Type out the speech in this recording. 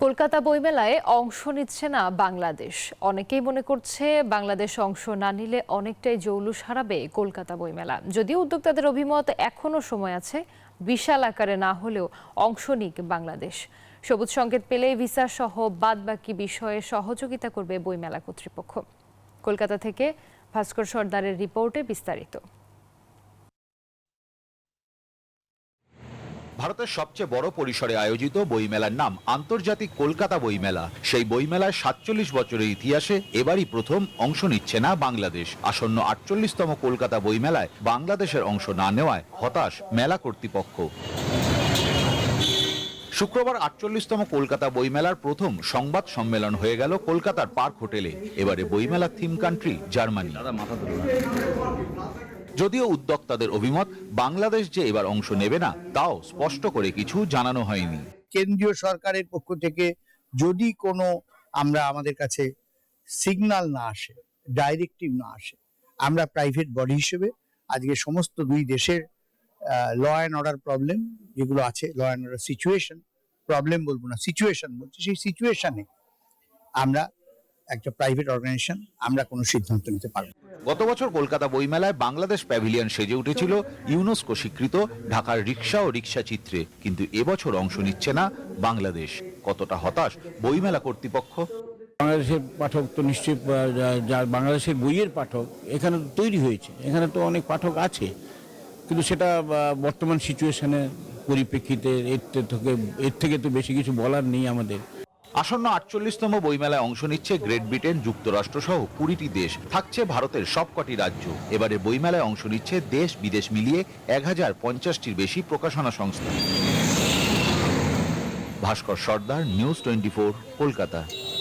কলকাতা বইমেলায় অংশ নিচ্ছে না বাংলাদেশ। অনেকেই মনে করছে বাংলাদেশ অংশ না নিলে অনেকটাই জৌলুস হারাবে কলকাতা বইমেলা। যদিও উদ্যোক্তাদের অভিমত এখনো সময় আছে, বিশাল আকারে না হলেও অংশ নিক বাংলাদেশ। সবুজ সংকেত পেলেই ভিসা সহ বাদবাকি বিষয়ে সহযোগিতা করবে বইমেলা কর্তৃপক্ষ। কলকাতা থেকে ভাস্কর সর্দারের রিপোর্টে বিস্তারিত। ভারতের সবচেয়ে বড় পরিসরে আয়োজিত বইমেলার নাম আন্তর্জাতিক কলকাতা বইমেলা। সেই বইমেলায় ৪৭ বছরের ইতিহাসে এবারই প্রথম অংশ নিচ্ছে না বাংলাদেশ। আসন্ন ৪৮তম কলকাতা বইমেলায় বাংলাদেশের অংশ না নেওয়ায় হতাশ মেলা কর্তৃপক্ষ। শুক্রবার ৪৮তম কলকাতা বইমেলার প্রথম সংবাদ সম্মেলন হয়ে গেল কলকাতার পার্ক হোটেলে। এবারে বইমেলার থিম কান্ট্রি জার্মানি। যদিও উদ্যোক্তাদের অভিমত, বাংলাদেশ যে এবার অংশ নেবে না তাও স্পষ্ট করে কিছু জানানো হয়নি। কেন্দ্রীয় সরকারের পক্ষ থেকে যদি কোনো আমাদের কাছে সিগন্যাল না আসে, ডাইরেক্টিভ না আসে, আমরা প্রাইভেট বডি হিসেবে আজকে সমস্ত দুই দেশের ল অ্যান্ড অর্ডার প্রবলেম যেগুলো আছে, law and order situation, problem বলবো না, সিচুয়েশন বলছি, সেই সিচুয়েশনে আমরা একটা প্রাইভেট অর্গানাইজেশন আমরা কোনো সিদ্ধান্ত নিতে পারবো। গত বছর কলকাতা বইমেলায় বাংলাদেশ প্যাভিলিয়ন সেজে উঠেছিল ইউনেস্কো স্বীকৃত ঢাকার রিক্সা ও রিক্সা চিত্রে, কিন্তু এবছর অংশ নিচ্ছে না বাংলাদেশ। কতটা হতাশ বইমেলা কর্তৃপক্ষ? বাংলাদেশের পাঠক তো নিশ্চয়ই, যার বাংলাদেশের বইয়ের পাঠক এখানে তৈরি হয়েছে, এখানে তো অনেক পাঠক আছে, কিন্তু সেটা বর্তমান সিচুয়েশনে পরিপ্রেক্ষিতে এর থেকে তো বেশি কিছু বলার নেই আমাদের। আসন্ন ৪৮তম বইমেলায় অংশ নিচ্ছে গ্রেট ব্রিটেন, যুক্তরাষ্ট্র সহ ২০টি দেশ, থাকছে ভারতের সবকটি রাজ্য। এবারে বইমেলায় অংশ নিচ্ছে দেশ বিদেশ মিলিয়ে ১০৫০টির বেশি প্রকাশনা সংস্থা। ভাস্কর সর্দার, নিউজ 24, কলকাতা।